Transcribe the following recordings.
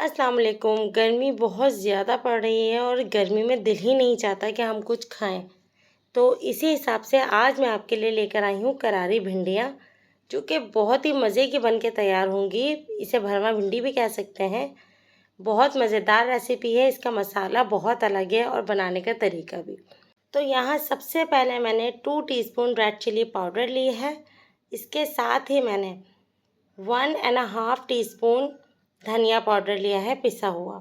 अस्सलाम वालेकुम। गर्मी बहुत ज़्यादा पड़ रही है और गर्मी में दिल ही नहीं चाहता कि हम कुछ खाएं। तो इसी हिसाब से आज मैं आपके लिए लेकर आई हूँ करारी भिंडियाँ, जो कि बहुत ही मज़े की बन के तैयार होंगी। इसे भरवा भिंडी भी कह सकते हैं। बहुत मज़ेदार रेसिपी है। इसका मसाला बहुत अलग है और बनाने का तरीका भी। तो यहाँ सबसे पहले मैंने 2 टीस्पून रेड चिली पाउडर ली है। इसके साथ ही मैंने 1.5 टीस्पून धनिया पाउडर लिया है पिसा हुआ।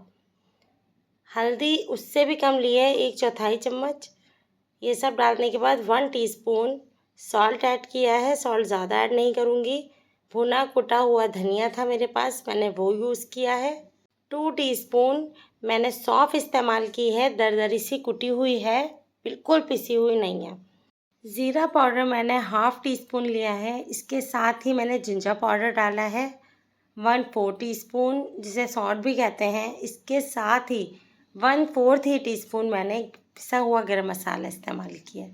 हल्दी उससे भी कम ली है, 1/4 चम्मच। ये सब डालने के बाद 1 टीस्पून सॉल्ट ऐड किया है। सॉल्ट ज़्यादा ऐड नहीं करूँगी। भुना कुटा हुआ धनिया था मेरे पास, मैंने वो यूज़ किया है। 2 टीस्पून मैंने सौंफ इस्तेमाल की है, दरदरी सी कुटी हुई है, बिल्कुल पिसी हुई नहीं है। ज़ीरा पाउडर मैंने 1/2 टीस्पून लिया है। इसके साथ ही मैंने जिंजर पाउडर डाला है 1/4 टीस्पून, जिसे सौंठ भी कहते हैं। इसके साथ ही 1/4 टीस्पून मैंने पिसा हुआ गरम मसाला इस्तेमाल किया।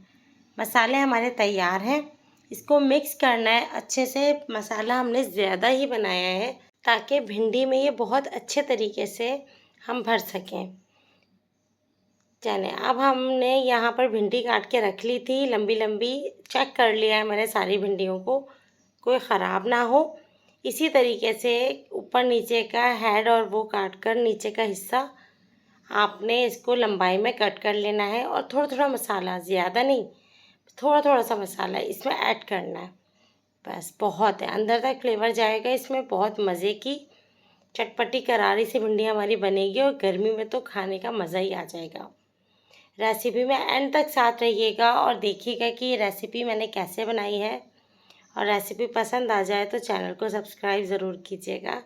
मसाले हमारे तैयार हैं। इसको मिक्स करना है अच्छे से। मसाला हमने ज़्यादा ही बनाया है ताकि भिंडी में ये बहुत अच्छे तरीके से हम भर सकें। चलें, अब हमने यहाँ पर भिंडी काट के रख ली थी लंबी लंबी। चेक कर लिया है मैंने सारी भिंडियों को, कोई ख़राब ना हो। इसी तरीके से ऊपर नीचे का हेड और वो काट कर नीचे का हिस्सा आपने इसको लंबाई में कट कर लेना है। और थोड़ा थोड़ा मसाला, ज़्यादा नहीं, थोड़ा थोड़ा सा मसाला इसमें ऐड करना है। बस बहुत है, अंदर तक फ्लेवर जाएगा इसमें। बहुत मज़े की चटपटी करारी सी भिंडी हमारी बनेगी और गर्मी में तो खाने का मज़ा ही आ जाएगा। रेसिपी में एंड तक साथ रहिएगा और देखिएगा कि ये रेसिपी मैंने कैसे बनाई है। और रेसिपी पसंद आ जाए तो चैनल को सब्सक्राइब ज़रूर कीजिएगा।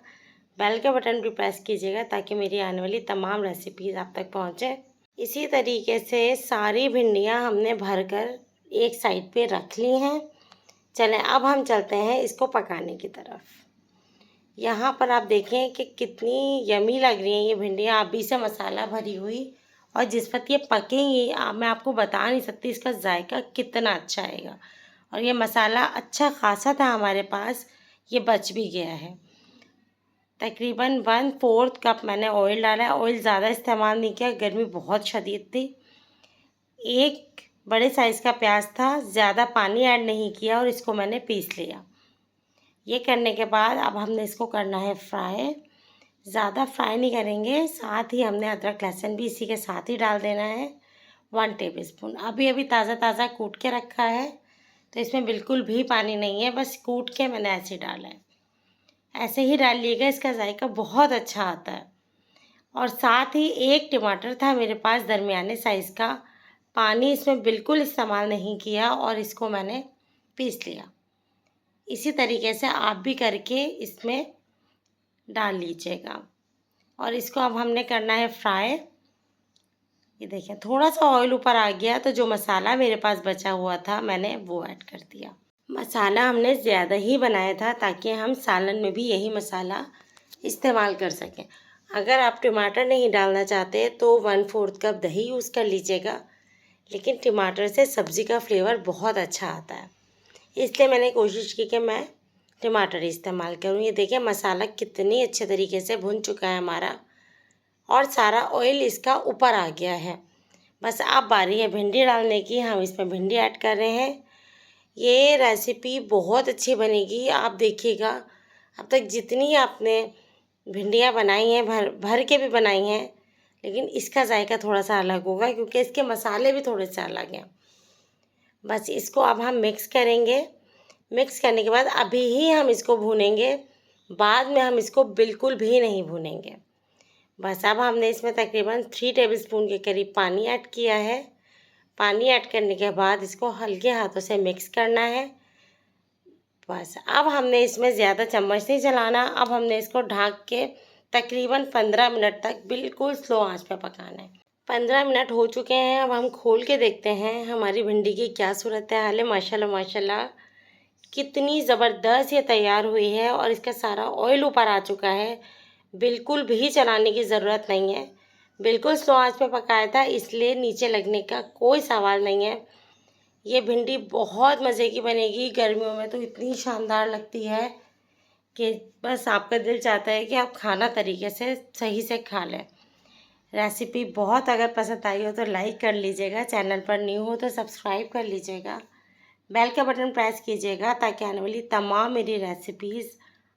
बेल का बटन भी प्रेस कीजिएगा ताकि मेरी आने वाली तमाम रेसिपीज़ आप तक पहुँचे। इसी तरीके से सारी भिंडियाँ हमने भरकर एक साइड पे रख ली हैं। चलें, अब हम चलते हैं इसको पकाने की तरफ। यहाँ पर आप देखें कि कितनी यमी लग रही हैं ये भिंडियाँ, अभी से मसाला भरी हुई। और जिस वक्त ये पकेंगी मैं आपको बता नहीं सकती इसका जायका कितना अच्छा आएगा। और ये मसाला अच्छा खासा था हमारे पास, ये बच भी गया है। तकरीबन 1/4 कप मैंने ऑयल डाला है। ऑयल ज़्यादा इस्तेमाल नहीं किया, गर्मी बहुत शदीद थी। एक बड़े साइज़ का प्याज था, ज़्यादा पानी ऐड नहीं किया और इसको मैंने पीस लिया। ये करने के बाद अब हमने इसको करना है फ्राई। ज़्यादा फ्राई नहीं करेंगे। साथ ही हमने अदरक लहसुन भी इसी के साथ ही डाल देना है 1 टेबलस्पून। अभी अभी ताज़ा ताज़ा कूट के रखा है, तो इसमें बिल्कुल भी पानी नहीं है, बस कूट के मैंने ऐसे डाला है। ऐसे ही डालिएगा, इसका जायका बहुत अच्छा आता है। और साथ ही एक टमाटर था मेरे पास दरमियाने साइज़ का। पानी इसमें बिल्कुल इस्तेमाल नहीं किया और इसको मैंने पीस लिया। इसी तरीके से आप भी करके इसमें डाल लीजिएगा। और इसको अब हमने करना है फ्राई। ये देखें, थोड़ा सा ऑयल ऊपर आ गया तो जो मसाला मेरे पास बचा हुआ था मैंने वो ऐड कर दिया। मसाला हमने ज़्यादा ही बनाया था ताकि हम सालन में भी यही मसाला इस्तेमाल कर सकें। अगर आप टमाटर नहीं डालना चाहते तो 1/4 कप दही यूज़ कर लीजिएगा, लेकिन टमाटर से सब्ज़ी का फ्लेवर बहुत अच्छा आता है, इसलिए मैंने कोशिश की कि मैं टमाटर इस्तेमाल करूँ। ये देखें, मसाला कितनी अच्छे तरीके से भुन चुका है हमारा और सारा ऑयल इसका ऊपर आ गया है। बस अब बारी है भिंडी डालने की। हम इसमें भिंडी ऐड कर रहे हैं। ये रेसिपी बहुत अच्छी बनेगी, आप देखिएगा। अब तक जितनी आपने भिंडियाँ बनाई हैं, भर के भी बनाई हैं, लेकिन इसका जायका थोड़ा सा अलग होगा क्योंकि इसके मसाले भी थोड़े से अलग हैं। बस इसको अब हम मिक्स करेंगे। मिक्स करने के बाद अभी ही हम इसको भूनेंगे, बाद में हम इसको बिल्कुल भी नहीं भूनेंगे। बस अब हमने इसमें तकरीबन 3 टेबलस्पून के करीब पानी ऐड किया है। पानी ऐड करने के बाद इसको हल्के हाथों से मिक्स करना है। बस अब हमने इसमें ज़्यादा चम्मच नहीं चलाना। अब हमने इसको ढक के तकरीबन 15 मिनट तक बिल्कुल स्लो आंच पे पकाना है। 15 मिनट हो चुके हैं। अब हम खोल के देखते हैं हमारी भिंडी की क्या सूरत है। माशाल्लाह माशाल्लाह, कितनी ज़बरदस्त ये तैयार हुई है और इसका सारा ऑयल ऊपर आ चुका है। बिल्कुल भी चलाने की ज़रूरत नहीं है, बिल्कुल स्लो आंच पे पकाया था, इसलिए नीचे लगने का कोई सवाल नहीं है। ये भिंडी बहुत मज़े की बनेगी। गर्मियों में तो इतनी शानदार लगती है कि बस आपका दिल चाहता है कि आप खाना तरीके से सही से खा लें। रेसिपी बहुत अगर पसंद आई हो तो लाइक कर लीजिएगा, चैनल पर न्यू हो तो सब्सक्राइब कर लीजिएगा, बेल का बटन प्रेस कीजिएगा ताकि आने वाली तमाम मेरी रेसिपीज़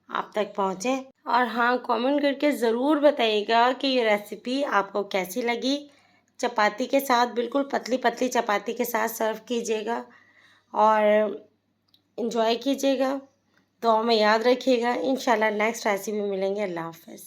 आप तक पहुँचें। और हाँ, कमेंट करके ज़रूर बताइएगा कि ये रेसिपी आपको कैसी लगी। चपाती के साथ, बिल्कुल पतली पतली चपाती के साथ सर्व कीजिएगा और एंजॉय कीजिएगा। दुआ में याद रखिएगा। इंशाल्लाह नेक्स्ट रेसिपी मिलेंगे। अल्लाह हाफ़िज़।